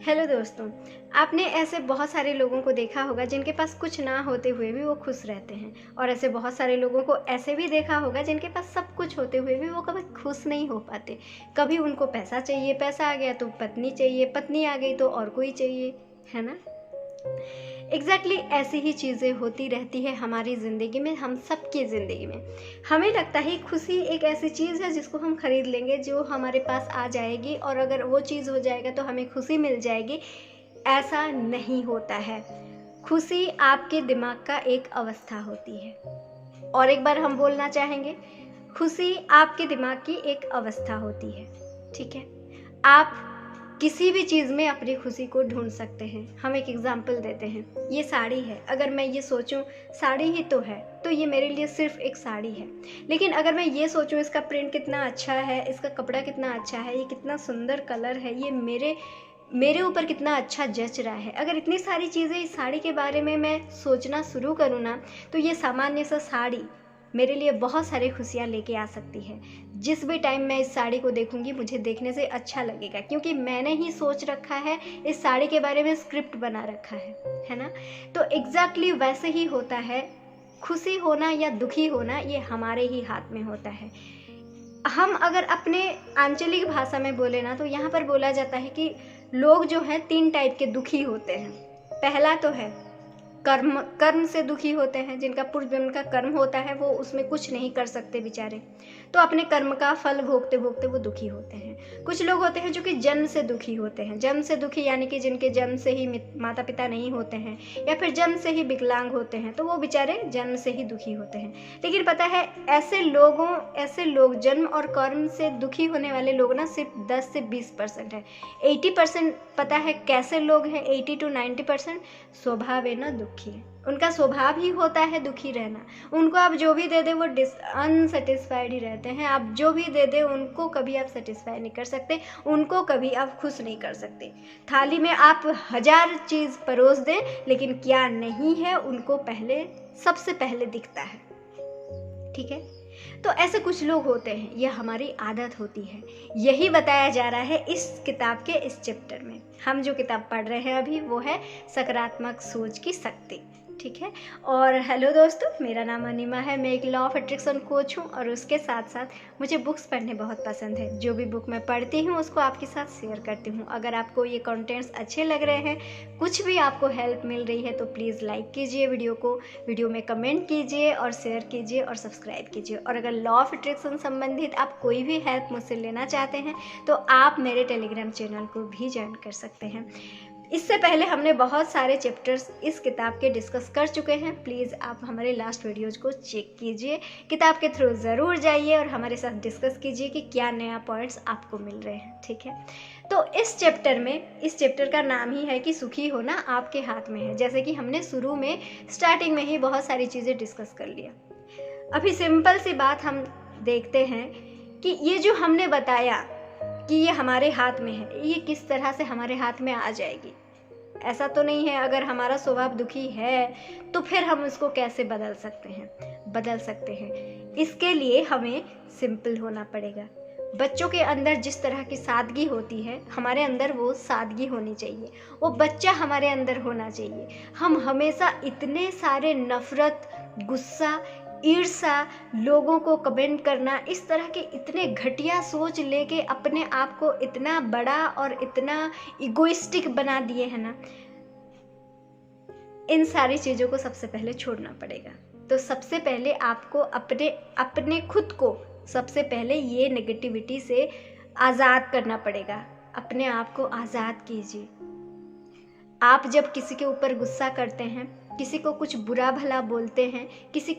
Hello दोस्तों। आपने ऐसे बहुत सारे लोगों को देखा होगा जिनके पास कुछ ना होते हुए भी वो खुश रहते हैं, और ऐसे बहुत सारे लोगों को ऐसे भी देखा होगा जिनके पास सब कुछ होते हुए भी वो कभी खुश नहीं हो पाते। कभी उनको पैसा चाहिए, पैसा आ गया तो पत्नी चाहिए, पत्नी आ गई तो और कोई चाहिए, है ना। एग्जैक्टली ऐसी ही चीज़ें होती रहती है हमारी ज़िंदगी में, हम सबकी ज़िंदगी में। हमें लगता है खुशी एक ऐसी चीज़ है जिसको हम खरीद लेंगे, जो हमारे पास आ जाएगी, और अगर वो चीज़ हो जाएगा तो हमें खुशी मिल जाएगी। ऐसा नहीं होता है। खुशी आपके दिमाग का एक अवस्था होती है। और एक बार हम बोलना चाहेंगे, खुशी आपके दिमाग की एक अवस्था होती है। ठीक है, आप किसी भी चीज़ में अपनी खुशी को ढूंढ सकते हैं। हम एक एग्जाम्पल देते हैं, ये साड़ी है। अगर मैं ये सोचूं साड़ी ही तो है, तो ये मेरे लिए सिर्फ एक साड़ी है। लेकिन अगर मैं ये सोचूं इसका प्रिंट कितना अच्छा है, इसका कपड़ा कितना अच्छा है, ये कितना सुंदर कलर है, ये मेरे ऊपर कितना अच्छा जच रहा है, अगर इतनी सारी चीज़ें इस साड़ी के बारे में मैं सोचना शुरू करूँ ना, तो ये सामान्य सा साड़ी मेरे लिए बहुत सारी खुशियाँ लेके आ सकती है। जिस भी टाइम मैं इस साड़ी को देखूंगी मुझे देखने से अच्छा लगेगा, क्योंकि मैंने ही सोच रखा है, इस साड़ी के बारे में स्क्रिप्ट बना रखा है ना। तो एग्जैक्टली वैसे ही होता है। खुशी होना या दुखी होना ये हमारे ही हाथ में होता है। हम अगर अपने आंचलिक भाषा में बोले ना, तो यहाँ पर बोला जाता है कि लोग जो हैं 3 टाइप के दुखी होते हैं। पहला तो है कर्म से दुखी होते हैं, जिनका पूर्व जन्म का कर्म होता है, वो उसमें कुछ नहीं कर सकते बेचारे, तो अपने कर्म का फल भोगते भोगते वो दुखी होते हैं। कुछ लोग होते हैं जो कि जन्म से दुखी होते हैं। जन्म से दुखी यानी कि जिनके जन्म से ही माता पिता नहीं होते हैं, या फिर जन्म से ही विकलांग होते हैं, तो वो बेचारे जन्म से ही दुखी होते हैं। लेकिन पता है, ऐसे लोग जन्म और कर्म से दुखी होने वाले लोग ना सिर्फ 10 से 20% है। 80% पता है कैसे लोग हैं? 80 to 90% स्वभाव है ना दुखी है। उनका स्वभाव ही होता है दुखी रहना। उनको आप जो भी दे दे वो अनसेटिस्फाइड ही रहते हैं। आप जो भी दे दे उनको कभी आप सेटिस्फाई नहीं कर सकते, उनको कभी आप खुश नहीं कर सकते। थाली में आप 1000 चीज़ परोस दें, लेकिन क्या नहीं है उनको सबसे पहले दिखता है। ठीक है, तो ऐसे कुछ लोग होते हैं, यह हमारी आदत होती है। यही बताया जा रहा है इस किताब के इस चैप्टर में। हम जो किताब पढ़ रहे हैं अभी वो है सकारात्मक सोच की शक्ति। ठीक है, और हेलो दोस्तों, मेरा नाम अनिमा है। मैं एक लॉ ऑफ अट्रैक्शन कोच हूँ, और उसके साथ साथ मुझे बुक्स पढ़ने बहुत पसंद है। जो भी बुक मैं पढ़ती हूँ उसको आपके साथ शेयर करती हूँ। अगर आपको ये कंटेंट्स अच्छे लग रहे हैं, कुछ भी आपको हेल्प मिल रही है, तो प्लीज़ लाइक कीजिए वीडियो को, वीडियो में कमेंट कीजिए और शेयर कीजिए और सब्सक्राइब कीजिए। और अगर लॉ ऑफ अट्रैक्शन संबंधित आप कोई भी हेल्प मुझसे लेना चाहते हैं, तो आप मेरे टेलीग्राम चैनल को भी ज्वाइन कर सकते हैं। इससे पहले हमने बहुत सारे चैप्टर्स इस किताब के डिस्कस कर चुके हैं। प्लीज़ आप हमारे लास्ट वीडियोज़ को चेक कीजिए, किताब के थ्रू ज़रूर जाइए और हमारे साथ डिस्कस कीजिए कि क्या नया पॉइंट्स आपको मिल रहे हैं। ठीक है, तो इस चैप्टर का नाम ही है कि सुखी होना आपके हाथ में है। जैसे कि हमने शुरू में स्टार्टिंग में ही बहुत सारी चीज़ें डिस्कस कर लिया। अभी सिंपल सी बात हम देखते हैं कि ये जो हमने बताया कि ये हमारे हाथ में है, ये किस तरह से हमारे हाथ में आ जाएगी। ऐसा तो नहीं है अगर हमारा स्वभाव दुखी है तो फिर हम उसको कैसे बदल सकते हैं। इसके लिए हमें सिंपल होना पड़ेगा। बच्चों के अंदर जिस तरह की सादगी होती है, हमारे अंदर वो सादगी होनी चाहिए, वो बच्चा हमारे अंदर होना चाहिए। हम हमेशा इतने सारे नफरत, गुस्सा, ईर्ष्या, लोगों को कमेंट करना, इस तरह के इतने घटिया सोच लेके अपने आप को इतना बड़ा और इतना इगोइस्टिक बना दिए हैं ना, इन सारी चीज़ों को सबसे पहले छोड़ना पड़ेगा। तो सबसे पहले आपको अपने खुद को सबसे पहले ये नेगेटिविटी से आज़ाद करना पड़ेगा। अपने आप को आज़ाद कीजिए। आप जब किसी के ऊपर गुस्सा करते हैं, किसी को कुछ बुरा भला बोलते हैं, किसी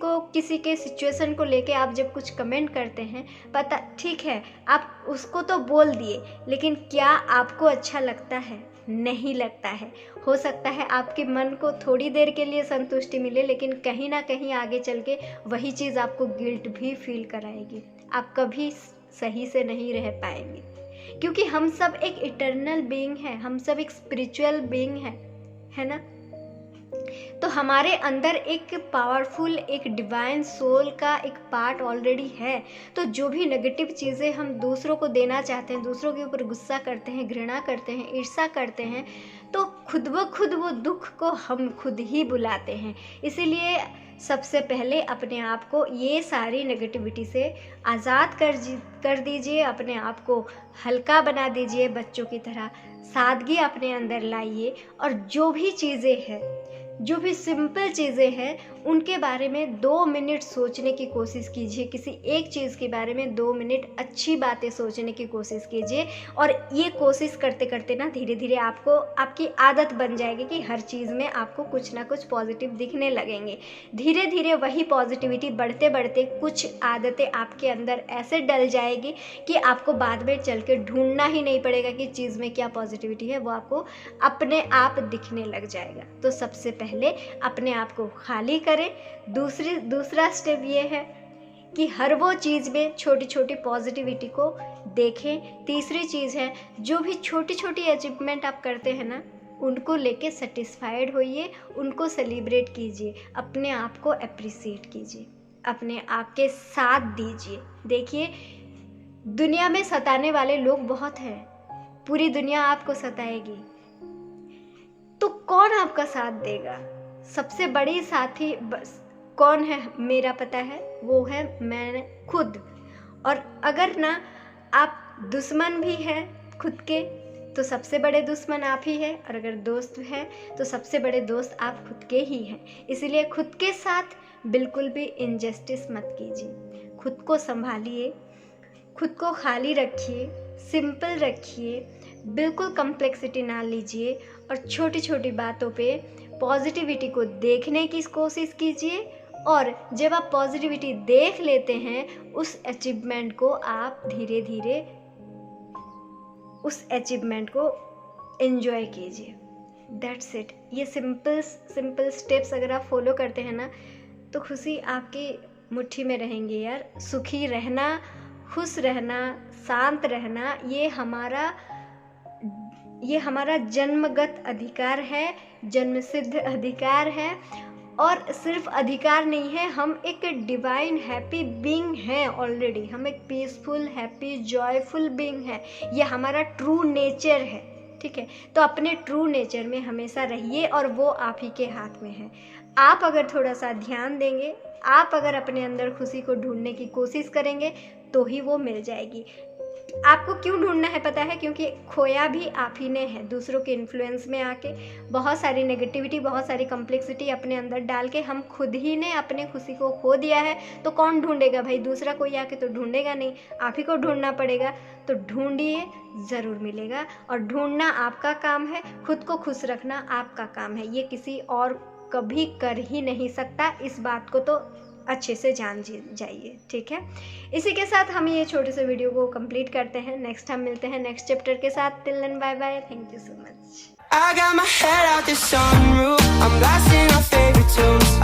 के सिचुएशन को लेके आप जब कुछ कमेंट करते हैं, पता ठीक है आप उसको तो बोल दिए, लेकिन क्या आपको अच्छा लगता है? नहीं लगता है। हो सकता है आपके मन को थोड़ी देर के लिए संतुष्टि मिले, लेकिन कहीं ना कहीं आगे चल के वही चीज़ आपको गिल्ट भी फील कराएगी। आप कभी सही से नहीं रह पाएंगे, क्योंकि हम सब एक इटर्नल बीइंग है, हम सब एक स्पिरिचुअल बीइंग है ना। तो हमारे अंदर एक पावरफुल, एक डिवाइन सोल का एक पार्ट ऑलरेडी है। तो जो भी नेगेटिव चीज़ें हम दूसरों को देना चाहते हैं, दूसरों के ऊपर गुस्सा करते हैं, घृणा करते हैं, ईर्ष्या करते हैं, तो खुद ब खुद वो दुख को हम खुद ही बुलाते हैं। इसीलिए सबसे पहले अपने आप को ये सारी नेगेटिविटी से आज़ाद कर दीजिए, अपने आप को हल्का बना दीजिए, बच्चों की तरह सादगी अपने अंदर लाइए। और जो भी चीज़ें हैं, जो भी सिंपल चीज़ें हैं, उनके बारे में 2 मिनट सोचने की कोशिश कीजिए। किसी एक चीज़ के बारे में 2 मिनट अच्छी बातें सोचने की कोशिश कीजिए। और ये कोशिश करते करते ना धीरे धीरे आपको आपकी आदत बन जाएगी कि हर चीज़ में आपको कुछ ना कुछ पॉजिटिव दिखने लगेंगे। धीरे धीरे वही पॉजिटिविटी बढ़ते बढ़ते कुछ आदतें आपके अंदर ऐसे डल जाएगी कि आपको बाद में चल के ढूंढना ही नहीं पड़ेगा कि चीज़ में क्या पॉजिटिविटी है, वो आपको अपने आप दिखने लग जाएगा। तो सबसे पहले अपने आप को खाली करें। दूसरा स्टेप ये है कि हर वो चीज़ में छोटी छोटी पॉजिटिविटी को देखें। तीसरी चीज़ है, जो भी छोटी छोटी अचीवमेंट आप करते हैं ना, उनको लेके सेटिस्फाइड होइए, उनको सेलिब्रेट कीजिए, अपने आप को अप्रिसिएट कीजिए, अपने आप के साथ दीजिए। देखिए, दुनिया में सताने वाले लोग बहुत हैं, पूरी दुनिया आपको सताएगी, तो कौन आपका साथ देगा? सबसे बड़ी साथी कौन है मेरा पता है, वो है मैं खुद। और अगर ना आप दुश्मन भी हैं खुद के, तो सबसे बड़े दुश्मन आप ही हैं। और अगर दोस्त हैं तो सबसे बड़े दोस्त आप खुद के ही हैं। इसलिए खुद के साथ बिल्कुल भी इनजस्टिस मत कीजिए, खुद को संभालिए, खुद को खाली रखिए, सिंपल रखिए, बिल्कुल कम्प्लेक्सिटी ना लीजिए। और छोटी छोटी बातों पे पॉजिटिविटी को देखने की कोशिश कीजिए। और जब आप पॉजिटिविटी देख लेते हैं, उस अचीवमेंट को आप धीरे धीरे उस अचीवमेंट को एंजॉय कीजिए। That's it. ये सिंपल स्टेप्स अगर आप फॉलो करते हैं ना, तो खुशी आपकी मुट्ठी में रहेंगी यार। सुखी रहना, खुश रहना, शांत रहना, ये हमारा जन्मगत अधिकार है, जन्मसिद्ध अधिकार है। और सिर्फ अधिकार नहीं है, हम एक डिवाइन हैप्पी बीइंग हैं ऑलरेडी। हम एक पीसफुल, हैप्पी, जॉयफुल बीइंग है। ये हमारा ट्रू नेचर है, ठीक है। तो अपने ट्रू नेचर में हमेशा रहिए, और वो आप ही के हाथ में है। आप अगर थोड़ा सा ध्यान देंगे, आप अगर अपने अंदर खुशी को ढूंढने की कोशिश करेंगे, तो ही वो मिल जाएगी। आपको क्यों ढूंढना है पता है? क्योंकि खोया भी आप ही ने है, दूसरों के इन्फ्लुएंस में आके बहुत सारी नेगेटिविटी, बहुत सारी कम्प्लेक्सिटी अपने अंदर डाल के हम खुद ही ने अपने खुशी को खो दिया है। तो कौन ढूंढेगा भाई? दूसरा कोई आके तो ढूंढेगा नहीं, आप ही को ढूंढना पड़ेगा। तो ढूंढिए, ज़रूर मिलेगा। और ढूंढना आपका काम है, खुद को खुश रखना आपका काम है। ये किसी और कभी कर ही नहीं सकता। इस बात को तो अच्छे से जान जाइए, ठीक है। इसी के साथ हम ये छोटे से वीडियो को कंप्लीट करते हैं। नेक्स्ट हम मिलते हैं नेक्स्ट चैप्टर के साथ। Till then bye bye, thank you so much. I got my head out the sunroof, I'm blasting our favorite tunes.